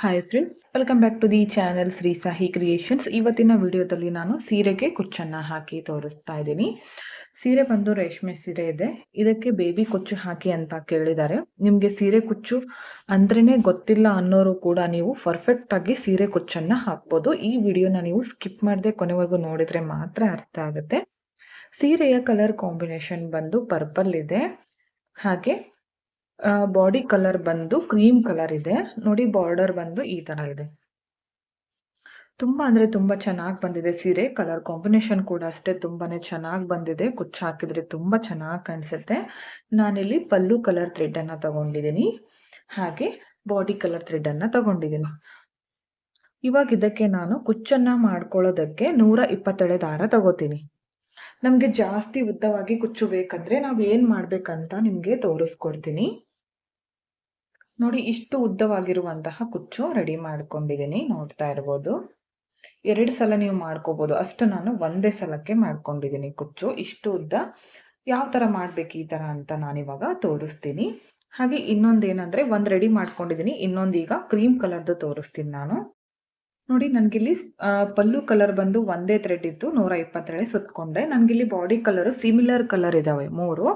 Hi friends, welcome back to the channel Shri Sahi creations. ಇವತ್ತಿನ ವಿಡಿಯೋದಲ್ಲಿ ನಾನು ಸೀರೆಗೆ ಕುಚ್ಚನ್ನು ಹಾಕಿ ತೋರಿಸ್ತಾ ಇದ್ದೀನಿ. ಸೀರೆ ಬಂದು ರೇಷ್ಮೆ ಸೀರೆ ಇದೆ. ಇದಕ್ಕೆ ಬೇಬಿ ಕುಚ್ಚು ಹಾಕಿ ಅಂತ ಕೇಳಿದ್ದಾರೆ. ನಿಮಗೆ ಸೀರೆ ಕುಚ್ಚು ಅಂದ್ರೇ ಗೊತ್ತಿಲ್ಲ ಅನ್ನೋರು ಕೂಡ ನೀವು ಪರ್ಫೆಕ್ಟ್ ಆಗಿ ಸೀರೆ ಕುಚ್ಚನ್ನು ಹಾಕ್ಬೋದು. ಈ ವಿಡಿಯೋನ ನೀವು ಸ್ಕಿಪ್ ಮಾಡದೆ ಕೊನೆವರೆಗೂ ನೋಡಿದ್ರೆ ಮಾತ್ರ ಅರ್ಥ ಆಗುತ್ತೆ. ಸೀರೆಯ ಕಲರ್ ಕಾಂಬಿನೇಷನ್ ಬಂದು ಪರ್ಪಲ್ ಇದೆ. ಹಾಗೆ ಬಾಡಿ ಕಲರ್ ಬಂದು ಕ್ರೀಮ್ ಕಲರ್ ಇದೆ. ನೋಡಿ, ಬಾರ್ಡರ್ ಬಂದು ಈ ತರ ಇದೆ. ತುಂಬಾ ಅಂದ್ರೆ ತುಂಬಾ ಚೆನ್ನಾಗಿ ಬಂದಿದೆ ಸೀರೆ. ಕಲರ್ ಕಾಂಬಿನೇಷನ್ ಕೂಡ ಅಷ್ಟೇ ತುಂಬಾನೇ ಚೆನ್ನಾಗಿ ಬಂದಿದೆ. ಕುಚ್ಚು ಹಾಕಿದ್ರೆ ತುಂಬಾ ಚೆನ್ನಾಗಿ ಕಾಣಿಸುತ್ತೆ. ನಾನಿಲ್ಲಿ ಪಲ್ಲು ಕಲರ್ ಥ್ರೆಡ್ ಅನ್ನ ತಗೊಂಡಿದ್ದೀನಿ. ಹಾಗೆ ಬಾಡಿ ಕಲರ್ ಥ್ರೆಡ್ ಅನ್ನ ತಗೊಂಡಿದ್ದೀನಿ. ಇವಾಗ ಇದಕ್ಕೆ ನಾನು ಕುಚ್ಚನ್ನ ಮಾಡ್ಕೊಳ್ಳೋದಕ್ಕೆ 120 ದಾರ ತಗೋತೀನಿ. ನಮ್ಗೆ ಜಾಸ್ತಿ ಉದ್ದವಾಗಿ ಕುಚ್ಚು ಬೇಕಂದ್ರೆ ನಾವ್ ಏನ್ ಮಾಡ್ಬೇಕಂತ ನಿಮ್ಗೆ ತೋರಿಸ್ಕೊಡ್ತೀನಿ. ನೋಡಿ, ಇಷ್ಟು ಉದ್ದವಾಗಿರುವಂತಹ ಕುಚ್ಚು ರೆಡಿ ಮಾಡ್ಕೊಂಡಿದ್ದೀನಿ. ನೋಡ್ತಾ ಇರ್ಬೋದು. 2 ಸಲ ನೀವು ಮಾಡ್ಕೋಬಹುದು. ಅಷ್ಟು ನಾನು ಒಂದೇ ಸಲಕ್ಕೆ ಮಾಡ್ಕೊಂಡಿದ್ದೀನಿ ಕುಚ್ಚು. ಇಷ್ಟು ಉದ್ದ ಯಾವ ತರ ಮಾಡ್ಬೇಕು ಈ ತರ ಅಂತ ನಾನಿವಾಗ ತೋರಿಸ್ತೀನಿ. ಹಾಗೆ ಇನ್ನೊಂದೇನಂದ್ರೆ ಒಂದ್ ರೆಡಿ ಮಾಡ್ಕೊಂಡಿದ್ದೀನಿ, ಇನ್ನೊಂದೀಗ ಕ್ರೀಮ್ ಕಲರ್ದು ತೋರಿಸ್ತೀನಿ ನಾನು. ನೋಡಿ, ನನ್ಗಿಲ್ಲಿ ಪಲ್ಲು ಕಲರ್ ಬಂದು ಒಂದೇ ಥ್ರೆಡ್ ಇತ್ತು. 120 ಸುತ್ಕೊಂಡೆ. ನನ್ಗಿಲ್ಲಿ ಬಾಡಿ ಕಲರ್ ಸಿಮಿಲರ್ ಕಲರ್ ಇದಾವೆ 3.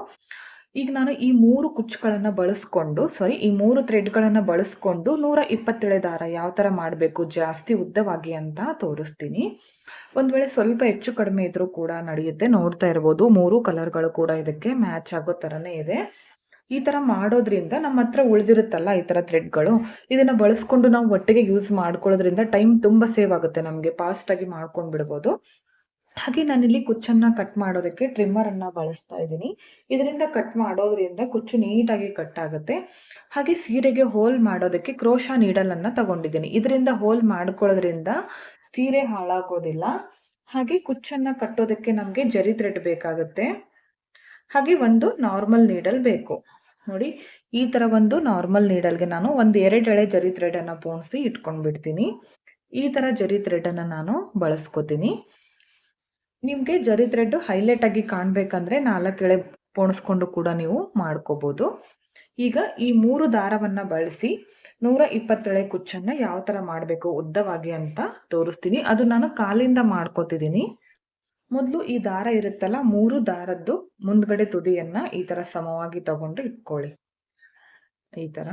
ಈಗ ನಾನು ಈ 3 ಕುಚ್ಚುಗಳನ್ನ ಬಳಸ್ಕೊಂಡು ಈ 3 ಥ್ರೆಡ್ಗಳನ್ನ ಬಳಸ್ಕೊಂಡು 120 ದಾರ ಯಾವ ತರ ಮಾಡಬೇಕು ಜಾಸ್ತಿ ಉದ್ದವಾಗಿ ಅಂತ ತೋರಿಸ್ತೀನಿ. ಒಂದ್ ವೇಳೆ ಸ್ವಲ್ಪ ಹೆಚ್ಚು ಕಡಿಮೆ ಇದ್ರೂ ಕೂಡ ನಡೆಯುತ್ತೆ. ನೋಡ್ತಾ ಇರ್ಬೋದು, 3 ಕಲರ್ಗಳು ಕೂಡ ಇದಕ್ಕೆ ಮ್ಯಾಚ್ ಆಗೋ ತರನೇ ಇದೆ. ಈ ತರ ಮಾಡೋದ್ರಿಂದ ನಮ್ಮ ಹತ್ರ ಉಳಿದಿರುತ್ತಲ್ಲ ಈ ತರ ಥ್ರೆಡ್ಗಳು, ಇದನ್ನ ಬಳಸ್ಕೊಂಡು ನಾವು ಒಟ್ಟಿಗೆ ಯೂಸ್ ಮಾಡ್ಕೊಳ್ಳೋದ್ರಿಂದ ಟೈಮ್ ತುಂಬಾ ಸೇವ್ ಆಗುತ್ತೆ. ನಮಗೆ ಫಾಸ್ಟ್ ಆಗಿ ಮಾಡ್ಕೊಂಡು ಬಿಡ್ಬೋದು. ಹಾಗೆ ನಾನಿಲ್ಲಿ ಕುಚ್ಚನ್ನ ಕಟ್ ಮಾಡೋದಕ್ಕೆ ಟ್ರಿಮ್ಮರ್ ಅನ್ನ ಬಳಸ್ತಾ ಇದ್ದೀನಿ. ಇದರಿಂದ ಕಟ್ ಮಾಡೋದ್ರಿಂದ ಕುಚ್ಚು ನೀಟಾಗಿ ಕಟ್ ಆಗುತ್ತೆ. ಹಾಗೆ ಸೀರೆಗೆ ಹೋಲ್ ಮಾಡೋದಕ್ಕೆ ಕ್ರೋಶಾ ನೀಡಲ್ ಅನ್ನ ತಗೊಂಡಿದ್ದೀನಿ. ಇದರಿಂದ ಹೋಲ್ ಮಾಡ್ಕೊಳ್ಳೋದ್ರಿಂದ ಸೀರೆ ಹಾಳಾಗೋದಿಲ್ಲ. ಹಾಗೆ ಕುಚ್ಚನ್ನ ಕಟ್ಟೋದಕ್ಕೆ ನಮಗೆ ಜರಿ ಥ್ರೆಡ್ ಬೇಕಾಗುತ್ತೆ. ಹಾಗೆ ಒಂದು ನಾರ್ಮಲ್ ನೀಡಲ್ ಬೇಕು. ನೋಡಿ, ಈ ತರ ಒಂದು ನಾರ್ಮಲ್ ನೀಡಲ್ಗೆ ನಾನು ಒಂದು 2 ಎಳೆ ಜರಿ ಥ್ರೆಡ್ ಅನ್ನ ಪೋಣಿಸಿ ಇಟ್ಕೊಂಡ್ಬಿಡ್ತೀನಿ. ಈ ತರ ಜರಿ ಥ್ರೆಡ್ ಅನ್ನ ನಾನು ಬಳಸ್ಕೋತೀನಿ. ನಿಮ್ಗೆ ಜರಿ ಥ್ರೆಡ್ ಹೈಲೈಟ್ ಆಗಿ ಕಾಣ್ಬೇಕಂದ್ರೆ 4 ಎಳೆ ಪೋಣಿಸ್ಕೊಂಡು ಕೂಡ ನೀವು ಮಾಡ್ಕೋಬಹುದು. ಈಗ ಈ 3 ದಾರವನ್ನ ಬಳಸಿ 120 ಎಳೆ ಕುಚ್ಚನ್ನ ಯಾವ ತರ ಮಾಡಬೇಕು ಉದ್ದವಾಗಿ ಅಂತ ತೋರಿಸ್ತೀನಿ. ಅದು ನಾನು ಕಾಲಿಂದ ಮಾಡ್ಕೋತಿದ್ದೀನಿ. ಮೊದಲು ಈ ದಾರ ಇರುತ್ತಲ್ಲ, 3 ದಾರದ್ದು ಮುಂದ್ಗಡೆ ತುದಿಯನ್ನ ಈ ತರ ಸಮವಾಗಿ ತಗೊಂಡು ಇಟ್ಕೊಳ್ಳಿ. ಈ ತರ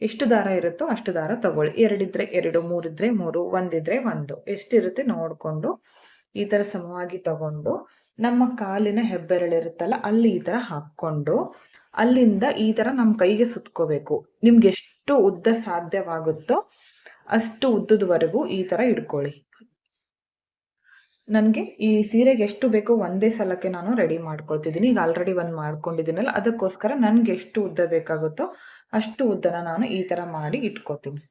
ಎಷ್ಟು ದಾರ ಇರುತ್ತೋ ಅಷ್ಟು ದಾರ ತಗೊಳ್ಳಿ. 2 ಇದ್ರೆ 2, 3 ಇದ್ರೆ 3, 1 ಇದ್ರೆ 1, ಎಷ್ಟಿರುತ್ತೆ ನೋಡ್ಕೊಂಡು ಈ ತರ ಸಮವಾಗಿ ತಗೊಂಡು ನಮ್ಮ ಕಾಲಿನ ಹೆಬ್ಬೆರಳಿರುತ್ತಲ್ಲ ಅಲ್ಲಿ ಈ ತರ ಹಾಕೊಂಡು ಅಲ್ಲಿಂದ ಈ ತರ ನಮ್ಮ ಕೈಗೆ ಸುತ್ಕೋಬೇಕು. ನಿಮ್ಗೆ ಎಷ್ಟು ಉದ್ದ ಸಾಧ್ಯವಾಗುತ್ತೋ ಅಷ್ಟು ಉದ್ದದವರೆಗೂ ಈ ತರ ಇಟ್ಕೊಳ್ಳಿ. ನನಗೆ ಈ ಸೀರೆಗೆ ಎಷ್ಟು ಬೇಕೋ ಒಂದೇ ಸಲಕ್ಕೆ ನಾನು ರೆಡಿ ಮಾಡ್ಕೊಳ್ತಿದ್ದೀನಿ. ಈಗ ಆಲ್ರೆಡಿ ಒಂದು ಮಾಡ್ಕೊಂಡಿದ್ದೀನಲ್ಲ, ಅದಕ್ಕೋಸ್ಕರ ನನಗೆ ಎಷ್ಟು ಉದ್ದ ಬೇಕಾಗುತ್ತೋ ಅಷ್ಟು ಉದ್ದನ ನಾನು ಈ ತರ ಮಾಡಿ ಇಟ್ಕೋತೀನಿ.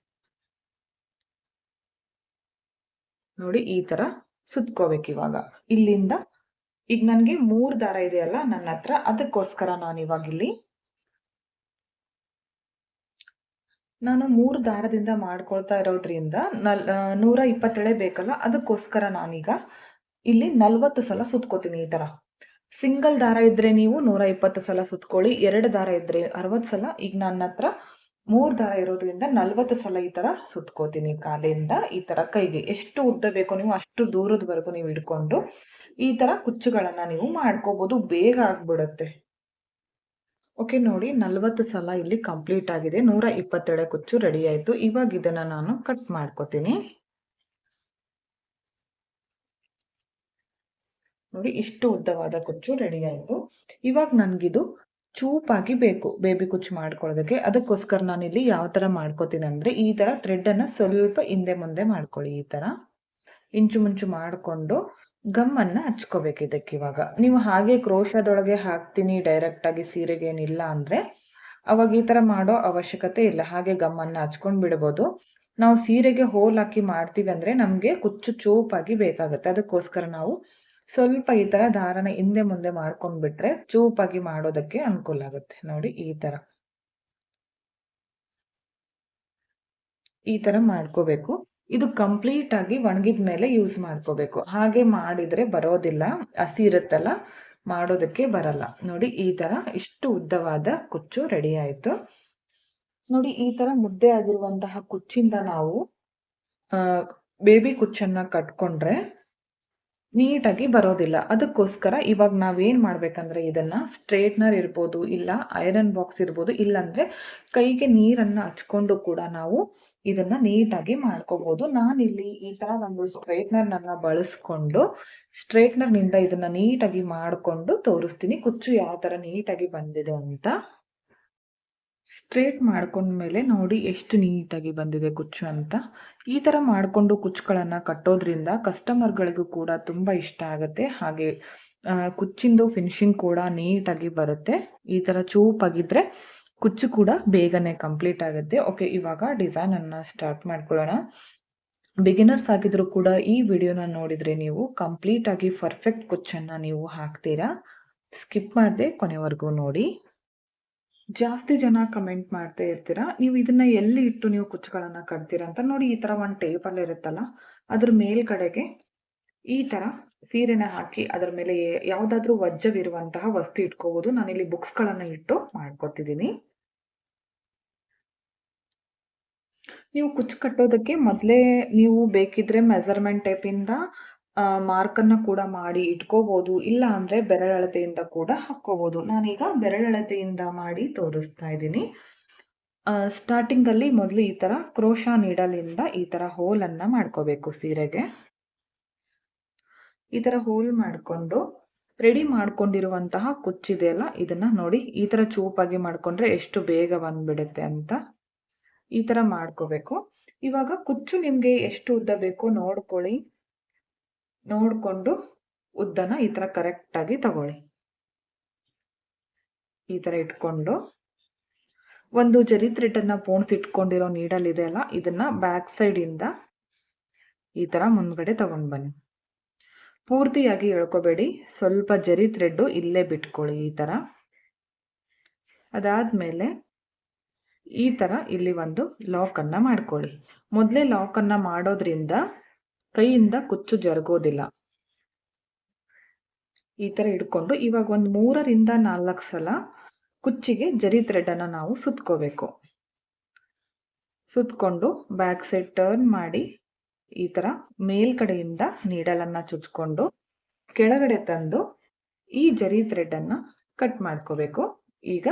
ನೋಡಿ, ಈ ತರ ಸುತ್ಕೋಬೇಕು. ಇವಾಗ ಇಲ್ಲಿಂದ ಈಗ ನನಗೆ 3 ದಾರ ಇದೆಯಲ್ಲ ನನ್ನ ಹತ್ರ, ಅದಕ್ಕೋಸ್ಕರ ನಾನು ಇವಾಗ ಇಲ್ಲಿ ನಾನು 3 ದಾರದಿಂದ ಮಾಡ್ಕೊಳ್ತಾ ಇರೋದ್ರಿಂದ 120 ಎಳೆ ಬೇಕಲ್ಲ, ಅದಕ್ಕೋಸ್ಕರ ನಾನೀಗ ಇಲ್ಲಿ 40 ಸಲ ಸುತ್ಕೋತೀನಿ. ಈ ತರ ಸಿಂಗಲ್ ದಾರ ಇದ್ರೆ ನೀವು 120 ಸಲ ಸುತ್ಕೊಳ್ಳಿ, 2 ದಾರ ಇದ್ರೆ 60 ಸಲ. ಈಗ ನನ್ನ ಹತ್ರ 3 ದಾರ ಇರೋದ್ರಿಂದ 40 ಸಲ ಈ ತರ ಸುತ್ಕೋತೀನಿ. ಕಾಲಿಂದ ಈ ತರ ಕೈಗೆ ಎಷ್ಟು ಉದ್ದ ಬೇಕೋ ನೀವು ಅಷ್ಟು ದೂರದವರೆಗೂ ನೀವು ಇಟ್ಕೊಂಡು ಈ ತರ ಕುಚ್ಚುಗಳನ್ನ ನೀವು ಮಾಡ್ಕೋಬಹುದು. ಬೇಗ ಆಗ್ಬಿಡುತ್ತೆ. ಓಕೆ, ನೋಡಿ 40 ಸಲ ಇಲ್ಲಿ ಕಂಪ್ಲೀಟ್ ಆಗಿದೆ. 120 ಎಳೆ ಕುಚ್ಚು ರೆಡಿ ಆಯ್ತು. ಇವಾಗ ಇದನ್ನ ನಾನು ಕಟ್ ಮಾಡ್ಕೋತೀನಿ. ನೋಡಿ, ಇಷ್ಟು ಉದ್ದವಾದ ಕುಚ್ಚು ರೆಡಿ ಆಯ್ತು. ಇವಾಗ ನನ್ಗಿದು ಚೂಪಾಗಿ ಬೇಕು ಬೇಬಿ ಕುಚ್ಚು ಮಾಡ್ಕೊಳ್ಳೋದಕ್ಕೆ. ಅದಕ್ಕೋಸ್ಕರ ನಾನಿಲ್ಲಿ ಯಾವ ತರ ಮಾಡ್ಕೋತೀನಿ ಅಂದ್ರೆ, ಈ ತರ ಥ್ರೆಡ್ ಅನ್ನ ಸ್ವಲ್ಪ ಹಿಂದೆ ಮುಂದೆ ಮಾಡ್ಕೊಳ್ಳಿ. ಈ ತರ ಇಂಚು ಮುಂಚು ಮಾಡ್ಕೊಂಡು ಗಮ್ಮನ್ನ ಹಚ್ಕೋಬೇಕು ಇದಕ್ಕೆ. ಇವಾಗ ನೀವು ಹಾಗೆ ಕ್ರೋಶದೊಳಗೆ ಹಾಕ್ತೀನಿ ಡೈರೆಕ್ಟ್ ಆಗಿ ಸೀರೆಗೆ ಏನಿಲ್ಲ ಅಂದ್ರೆ ಅವಾಗ ಈ ತರ ಮಾಡೋ ಅವಶ್ಯಕತೆ ಇಲ್ಲ. ಹಾಗೆ ಗಮ್ಮನ್ನ ಹಚ್ಕೊಂಡ್ ಬಿಡ್ಬೋದು. ನಾವು ಸೀರೆಗೆ ಹೋಲ್ ಹಾಕಿ ಮಾಡ್ತೀವಿ ಅಂದ್ರೆ ನಮ್ಗೆ ಕುಚ್ಚು ಚೂಪಾಗಿ ಬೇಕಾಗುತ್ತೆ. ಅದಕ್ಕೋಸ್ಕರ ನಾವು ಸ್ವಲ್ಪ ಈ ತರ ದಾರನ ಹಿಂದೆ ಮುಂದೆ ಮಾಡ್ಕೊಂಡ್ಬಿಟ್ರೆ ಚೂಪಾಗಿ ಮಾಡೋದಕ್ಕೆ ಅನುಕೂಲ ಆಗುತ್ತೆ. ನೋಡಿ, ಈ ತರ ಮಾಡ್ಕೋಬೇಕು. ಇದು ಕಂಪ್ಲೀಟ್ ಆಗಿ ಒಣಗಿದ ಮೇಲೆ ಯೂಸ್ ಮಾಡ್ಕೋಬೇಕು. ಹಾಗೆ ಮಾಡಿದ್ರೆ ಬರೋದಿಲ್ಲ, ಹಸಿ ಇರುತ್ತಲ್ಲ, ಮಾಡೋದಕ್ಕೆ ಬರಲ್ಲ. ನೋಡಿ, ಈ ತರ ಇಷ್ಟು ಉದ್ದವಾದ ಕುಚ್ಚು ರೆಡಿ ಆಯ್ತು. ನೋಡಿ ಈ ತರ ಮುದ್ದೆ ಆಗಿರುವಂತಹ ಕುಚ್ಚಿಂದ ನಾವು ಬೇಬಿ ಕುಚ್ಚನ್ನ ಕಟ್ಕೊಂಡ್ರೆ ನೀಟಾಗಿ ಬರೋದಿಲ್ಲ. ಅದಕ್ಕೋಸ್ಕರ ಇವಾಗ ನಾವೇನ್ ಮಾಡ್ಬೇಕಂದ್ರೆ ಇದನ್ನ ಸ್ಟ್ರೇಟ್ನರ್ ಇರ್ಬೋದು, ಇಲ್ಲ ಐರನ್ ಬಾಕ್ಸ್ ಇರ್ಬೋದು, ಇಲ್ಲಾಂದ್ರೆ ಕೈಗೆ ನೀರನ್ನ ಹಚ್ಕೊಂಡು ಕೂಡ ನಾವು ಇದನ್ನ ನೀಟಾಗಿ ಮಾಡ್ಕೋಬಹುದು. ನಾನಿಲ್ಲಿ ಈ ತರ ಒಂದು ಸ್ಟ್ರೈಟ್ನರ್‌ನನ್ನ ಬಳಸ್ಕೊಂಡು ಸ್ಟ್ರೈಟ್ನರ್‌ನಿಂದ ಇದನ್ನ ನೀಟಾಗಿ ಮಾಡ್ಕೊಂಡು ತೋರಿಸ್ತೀನಿ. ಕುಚ್ಚು ಯಾವ ತರ ನೀಟಾಗಿ ಬಂದಿದೆ ಅಂತ. ಸ್ಟ್ರೇಟ್ ಮಾಡ್ಕೊಂಡ್ಮೇಲೆ ನೋಡಿ ಎಷ್ಟು ನೀಟಾಗಿ ಬಂದಿದೆ ಕುಚ್ಚು ಅಂತ. ಈ ತರ ಮಾಡ್ಕೊಂಡು ಕುಚ್ಚುಗಳನ್ನ ಕಟ್ಟೋದ್ರಿಂದ ಕಸ್ಟಮರ್‌ಗಳಿಗೂ ಕೂಡ ತುಂಬಾ ಇಷ್ಟ ಆಗುತ್ತೆ. ಹಾಗೆ ಕುಚ್ಚಿಂದು ಫಿನಿಶಿಂಗ್ ಕೂಡ ನೀಟಾಗಿ ಬರುತ್ತೆ. ಈ ತರ ಚೂಪಾಗಿದ್ರೆ ಕುಚ್ಚು ಕೂಡ ಬೇಗನೆ ಕಂಪ್ಲೀಟ್ ಆಗುತ್ತೆ. ಓಕೆ, ಇವಾಗ ಡಿಸೈನ್ ಅನ್ನ ಸ್ಟಾರ್ಟ್ ಮಾಡ್ಕೊಳ್ಳೋಣ. ಬಿಗಿನರ್ಸ್ ಆಗಿದ್ರು ಕೂಡ ಈ ವಿಡಿಯೋನ ನೋಡಿದ್ರೆ ನೀವು ಕಂಪ್ಲೀಟ್ ಆಗಿ ಪರ್ಫೆಕ್ಟ್ ಕುಚ್ಚನ್ನ ನೀವು ಹಾಕ್ತೀರಾ. ಸ್ಕಿಪ್ ಮಾಡದೆ ಕೊನೆವರೆಗೂ ನೋಡಿ. ಜಾಸ್ತಿ ಜನ ಕಮೆಂಟ್ ಮಾಡ್ತಾ ಇರ್ತೀರಾ, ನೀವು ಇದನ್ನ ಎಲ್ಲಿ ಇಟ್ಟು ನೀವು ಕುಚ್ಚುಗಳನ್ನ ಕಟ್ತೀರಾ ಅಂತ. ನೋಡಿ ಈ ತರ ಒಂದು ಟೇಬಲ್ ಇರುತ್ತಲ್ಲ, ಅದ್ರ ಮೇಲ್ಗಡೆಗೆ ಈ ತರ ಸೀರೆನ ಹಾಕಿ ಅದರ ಮೇಲೆ ಯಾವ್ದಾದ್ರು ವಜ್ಜವಿರುವಂತಹ ವಸ್ತು ಇಟ್ಕೋಬಹುದು. ನಾನಿಲ್ಲಿ ಬುಕ್ಸ್ ಗಳನ್ನ ಇಟ್ಟು ಮಾಡ್ಕೊತಿದ್ದೀನಿ. ನೀವು ಕುಚ್ಚು ಕಟ್ಟೋದಕ್ಕೆ ಮೊದಲೇ ನೀವು ಬೇಕಿದ್ರೆ ಮೆಜರ್ಮೆಂಟ್ ಟೇಪಿಂದ ಮಾರ್ಕನ್ನು ಕೂಡ ಮಾಡಿ ಇಟ್ಕೋಬಹುದು. ಇಲ್ಲ ಅಂದ್ರೆ ಬೆರಳಳತೆಯಿಂದ ಕೂಡ ಹಾಕ್ಕೋಬಹುದು. ನಾನೀಗ ಬೆರಳಳತೆಯಿಂದ ಮಾಡಿ ತೋರಿಸ್ತಾ ಇದ್ದೀನಿ. ಸ್ಟಾರ್ಟಿಂಗ್ ಅಲ್ಲಿ ಮೊದಲು ಈ ತರ ಕ್ರೋಶಾ ನೀಡಲಿಂದ ಈ ತರ ಹೋಲ್ ಅನ್ನ ಮಾಡ್ಕೋಬೇಕು ಸೀರೆಗೆ. ಈ ತರ ಹೋಲ್ ಮಾಡ್ಕೊಂಡು ರೆಡಿ ಮಾಡ್ಕೊಂಡಿರುವಂತಹ ಕುಚ್ಚಿದೆಯಲ್ಲ, ಇದನ್ನ ನೋಡಿ ಈ ತರ ಚೂಪಾಗಿ ಮಾಡ್ಕೊಂಡ್ರೆ ಎಷ್ಟು ಬೇಗ ಬಂದ್ಬಿಡುತ್ತೆ ಅಂತ. ಈ ತರ ಮಾಡ್ಕೋಬೇಕು. ಇವಾಗ ಕುಚ್ಚು ನಿಮ್ಗೆ ಎಷ್ಟು ಉದ್ದ ಬೇಕೋ ನೋಡ್ಕೊಳ್ಳಿ. ನೋಡ್ಕೊಂಡು ಉದ್ದನ ಈ ತರ ಕರೆಕ್ಟ್ ಆಗಿ ತಗೊಳ್ಳಿ. ಈ ತರ ಇಟ್ಕೊಂಡು ಒಂದು ಜರಿ ಥ್ರೆಡ್ ಅನ್ನ ಪೋಣಿಸಿಟ್ಕೊಂಡಿರೋ ನೀಡಲ್ ಇದೆ ಅಲ್ಲ, ಇದನ್ನ ಬ್ಯಾಕ್ ಸೈಡ್ ಇಂದ ಈ ತರ ಮುಂದ್ಗಡೆ ತಗೊಂಡ್ ಬನ್ನಿ. ಪೂರ್ತಿಯಾಗಿ ಎಳ್ಕೋಬೇಡಿ, ಸ್ವಲ್ಪ ಜರಿ ಥ್ರೆಡ್ ಇಲ್ಲೇ ಬಿಟ್ಕೊಳ್ಳಿ ಈ ತರ. ಅದಾದ್ಮೇಲೆ ಈ ತರ ಇಲ್ಲಿ ಒಂದು ಲಾಕ್ ಅನ್ನ ಮಾಡ್ಕೊಳ್ಳಿ. ಮೊದಲೇ ಲಾಕ್ ಅನ್ನ ಮಾಡೋದ್ರಿಂದ ಕೈಯಿಂದ ಕುಚ್ಚು ಜರುಗೋದಿಲ್ಲ. ಈ ತರ ಇಟ್ಕೊಂಡು ಇವಾಗ ಒಂದು 3 ರಿಂದ 4 ಸಲ ಕುಚ್ಚಿಗೆ ಜರಿ ಥ್ರೆಡ್ ಅನ್ನ ನಾವು ಸುತ್ಕೋಬೇಕು. ಸುತ್ಕೊಂಡು ಬ್ಯಾಕ್ ಸೈಡ್ ಟರ್ನ್ ಮಾಡಿ ಈ ತರ ಮೇಲ್ಗಡೆಯಿಂದ ನೀಡಲನ್ನ ಚುಚ್ಕೊಂಡು ಕೆಳಗಡೆ ತಂದು ಈ ಜರಿ ಥ್ರೆಡ್ ಅನ್ನ ಕಟ್ ಮಾಡ್ಕೋಬೇಕು. ಈಗ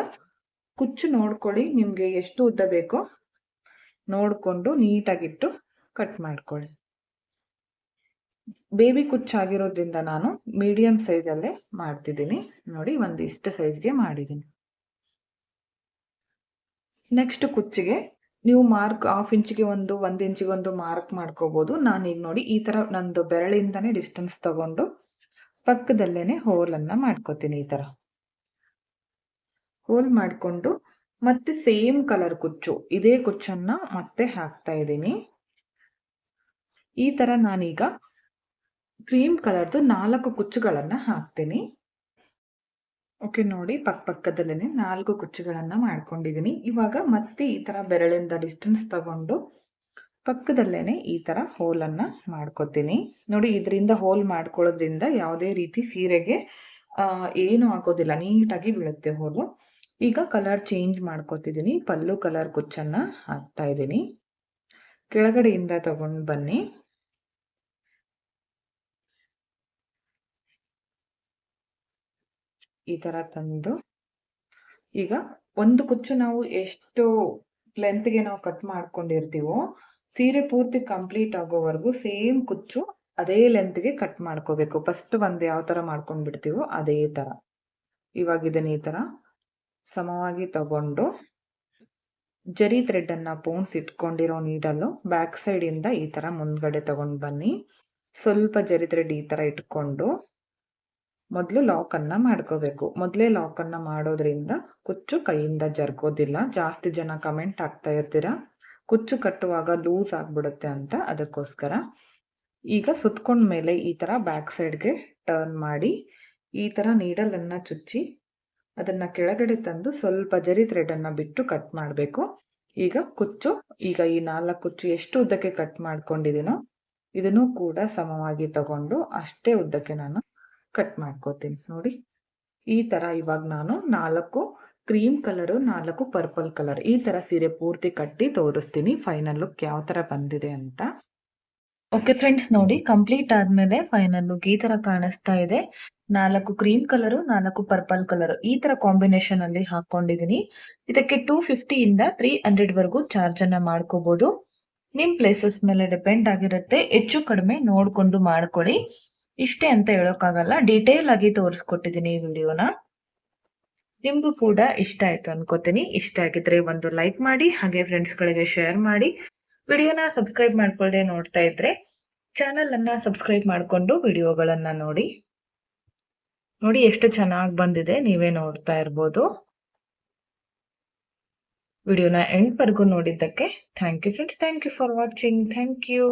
ಕುಚ್ಚು ನೋಡ್ಕೊಳ್ಳಿ, ನಿಮ್ಗೆ ಎಷ್ಟು ಉದ್ದ ಬೇಕೋ ನೋಡ್ಕೊಂಡು ನೀಟಾಗಿಟ್ಟು ಕಟ್ ಮಾಡ್ಕೊಳ್ಳಿ. ಬೇಬಿ ಕುಚ್ಚಾಗಿರೋದ್ರಿಂದ ನಾನು ಮೀಡಿಯಂ ಸೈಜಲ್ಲೇ ಮಾಡ್ತಿದ್ದೀನಿ. ನೋಡಿ ಒಂದಿಷ್ಟು ಸೈಜ್ಗೆ ಮಾಡಿದ್ದೀನಿ. ನೆಕ್ಸ್ಟ್ ಕುಚ್ಚಿಗೆ ನೀವು ಮಾರ್ಕ್ 1/2 ಇಂಚಿಗೆ 1 ಇಂಚಿಗೆ 1 ಮಾರ್ಕ್ ಮಾಡ್ಕೋಬಹುದು. ನಾನೀಗ ನೋಡಿ ಈ ತರ ನಂದು ಬೆರಳಿಂದಾನೇ ಡಿಸ್ಟೆನ್ಸ್ ತಗೊಂಡು ಪಕ್ಕದಲ್ಲೇನೆ ಹೋಲ್ ಅನ್ನ ಮಾಡ್ಕೋತೀನಿ. ಈ ತರ ಹೋಲ್ ಮಾಡ್ಕೊಂಡು ಮತ್ತೆ ಸೇಮ್ ಕಲರ್ ಕುಚ್ಚು, ಇದೇ ಕುಚ್ಚನ್ನ ಮತ್ತೆ ಹಾಕ್ತಾ ಇದ್ದೀನಿ. ಈ ತರ ನಾನೀಗ ಕ್ರೀಮ್ ಕಲರ್ದು 4 ಕುಚ್ಚುಗಳನ್ನ ಹಾಕ್ತೀನಿ. ಓಕೆ, ನೋಡಿ ಪಕ್ಕದಲ್ಲೇನೆ 4 ಕುಚ್ಚುಗಳನ್ನ ಮಾಡ್ಕೊಂಡಿದ್ದೀನಿ. ಇವಾಗ ಮತ್ತೆ ಈ ತರ ಬೆರಳಿಂದ ಡಿಸ್ಟೆನ್ಸ್ ತಗೊಂಡು ಪಕ್ಕದಲ್ಲೇನೆ ಈ ತರ ಹೋಲ್ ಅನ್ನ ಮಾಡ್ಕೋತೀನಿ. ನೋಡಿ ಇದರಿಂದ ಹೋಲ್ ಮಾಡ್ಕೊಳ್ಳೋದ್ರಿಂದ ಯಾವುದೇ ರೀತಿ ಸೀರೆಗೆ ಏನು ಆಗೋದಿಲ್ಲ, ನೀಟಾಗಿ ಬೀಳುತ್ತೆ ಹೋಲು. ಈಗ ಕಲರ್ ಚೇಂಜ್ ಮಾಡ್ಕೋತಿದ್ದೀನಿ. ಪಲ್ಲು ಕಲರ್ ಕುಚ್ಚನ್ನ ಹಾಕ್ತಾ ಇದ್ದೀನಿ. ಕೆಳಗಡೆಯಿಂದ ತಗೊಂಡು ಬನ್ನಿ. ಈ ತರ ತಂದು ಈಗ ಒಂದು ಕುಚ್ಚು ನಾವು ಎಷ್ಟು ಲೆಂತ್ಗೆ ನಾವು ಕಟ್ ಮಾಡ್ಕೊಂಡಿರ್ತೀವೋ ಸೀರೆ ಪೂರ್ತಿ ಕಂಪ್ಲೀಟ್ ಆಗೋವರೆಗೂ ಸೇಮ್ ಕುಚ್ಚು ಅದೇ ಲೆಂತ್ಗೆ ಕಟ್ ಮಾಡ್ಕೋಬೇಕು. ಫಸ್ಟ್ ಒಂದು ಯಾವ ತರ ಮಾಡ್ಕೊಂಡ್ ಬಿಡ್ತೀವೋ ಅದೇ ತರ. ಇವಾಗ ಇದನ್ನ ಈ ತರ ಸಮವಾಗಿ ತಗೊಂಡು ಜರಿ ಥ್ರೆಡ್ ಅನ್ನ ಪೋಣಿಸಿಟ್ಕೊಂಡಿರೋ ನೀಡಲು ಬ್ಯಾಕ್ ಸೈಡ್ ಇಂದ ಈ ತರ ಮುಂದ್ಗಡೆ ತಗೊಂಡ್ ಬನ್ನಿ. ಸ್ವಲ್ಪ ಜರಿ ಥ್ರೆಡ್ ಈ ತರ ಇಟ್ಕೊಂಡು ಮೊದಲು ಲಾಕ್ ಅನ್ನ ಮಾಡ್ಕೋಬೇಕು. ಮೊದಲೇ ಲಾಕ್ ಅನ್ನ ಮಾಡೋದ್ರಿಂದ ಕುಚ್ಚು ಕೈಯಿಂದ ಜರ್ಗೋದಿಲ್ಲ. ಜಾಸ್ತಿ ಜನ ಕಮೆಂಟ್ ಆಗ್ತಾ ಇರ್ತೀರಾ ಕುಚ್ಚು ಕಟ್ಟುವಾಗ ಲೂಸ್ ಆಗ್ಬಿಡುತ್ತೆ ಅಂತ, ಅದಕ್ಕೋಸ್ಕರ. ಈಗ ಸುತ್ಕೊಂಡ ಮೇಲೆ ಈ ತರ ಬ್ಯಾಕ್ ಸೈಡ್ಗೆ ಟರ್ನ್ ಮಾಡಿ ಈ ತರ ನೀಡಲ್ ಅನ್ನ ಚುಚ್ಚಿ ಅದನ್ನ ಕೆಳಗಡೆ ತಂದು ಸ್ವಲ್ಪ ಜರಿ ಥ್ರೆಡ್ ಅನ್ನ ಬಿಟ್ಟು ಕಟ್ ಮಾಡಬೇಕು. ಈಗ ಈ 4 ಕುಚ್ಚು ಎಷ್ಟು ಉದ್ದಕ್ಕೆ ಕಟ್ ಮಾಡ್ಕೊಂಡಿದ್ದೀನೋ ಇದನ್ನು ಕೂಡ ಸಮವಾಗಿ ತಗೊಂಡು ಅಷ್ಟೇ ಉದ್ದಕ್ಕೆ ನಾನು ಕಟ್ ಮಾಡ್ಕೋತೀನಿ. ನೋಡಿ ಈ ತರ ಇವಾಗ ನಾನು 4 ಕ್ರೀಮ್ ಕಲರು, 4 ಪರ್ಪಲ್ ಕಲರ್. ಈ ತರ ಸೀರೆ ಪೂರ್ತಿ ಕಟ್ಟಿ ತೋರಿಸ್ತೀನಿ ಫೈನಲ್ ಲುಕ್ ಯಾವ ತರ ಬಂದಿದೆ ಅಂತ. ಓಕೆ ಫ್ರೆಂಡ್ಸ್, ನೋಡಿ ಕಂಪ್ಲೀಟ್ ಆದ್ಮೇಲೆ ಫೈನಲ್ ಲುಕ್ ಈ ತರ ಕಾಣಿಸ್ತಾ ಇದೆ. 4 ಕ್ರೀಮ್ ಕಲರು, 4 ಪರ್ಪಲ್ ಕಲರ್ ಈ ತರ ಕಾಂಬಿನೇಷನ್ ಅಲ್ಲಿ ಹಾಕೊಂಡಿದೀನಿ. ಇದಕ್ಕೆ 250 ಇಂದ 300 ವರೆಗೂ ಚಾರ್ಜ್ ಅನ್ನ ಮಾಡ್ಕೋಬಹುದು. ನಿಮ್ ಪ್ಲೇಸಸ್ ಮೇಲೆ ಡಿಪೆಂಡ್ ಆಗಿರುತ್ತೆ. ಹೆಚ್ಚು ಕಡಿಮೆ ನೋಡ್ಕೊಂಡು ಮಾಡ್ಕೊಳ್ಳಿ. ಇಷ್ಟೇ ಅಂತ ಹೇಳೋಕ್ಕಾಗಲ್ಲ, ಡೀಟೇಲ್ ಆಗಿ ತೋರಿಸ್ಕೊಟ್ಟಿದ್ದೀನಿ ಈ ವಿಡಿಯೋನ. ನಿಮ್ಗೂ ಕೂಡ ಇಷ್ಟ ಆಯ್ತು ಅನ್ಕೋತೀನಿ. ಇಷ್ಟ ಆಗಿದ್ರೆ ಒಂದು ಲೈಕ್ ಮಾಡಿ, ಹಾಗೆ ಫ್ರೆಂಡ್ಸ್ ಗಳಿಗೆ ಶೇರ್ ಮಾಡಿ. ವಿಡಿಯೋನ ಸಬ್ಸ್ಕ್ರೈಬ್ ಮಾಡ್ಕೊಳ್ಳದೆ ನೋಡ್ತಾ ಇದ್ರೆ ಚಾನೆಲ್ ಅನ್ನ ಸಬ್ಸ್ಕ್ರೈಬ್ ಮಾಡ್ಕೊಂಡು ವಿಡಿಯೋಗಳನ್ನ ನೋಡಿ. ನೋಡಿ ಎಷ್ಟು ಚೆನ್ನಾಗಿ ಬಂದಿದೆ, ನೀವೇ ನೋಡ್ತಾ ಇರ್ಬೋದು. ವಿಡಿಯೋನ ಎಂಡ್ ವರೆಗೂ ನೋಡಿದ್ದಕ್ಕೆ thank you friends. Thank you for watching. Thank you.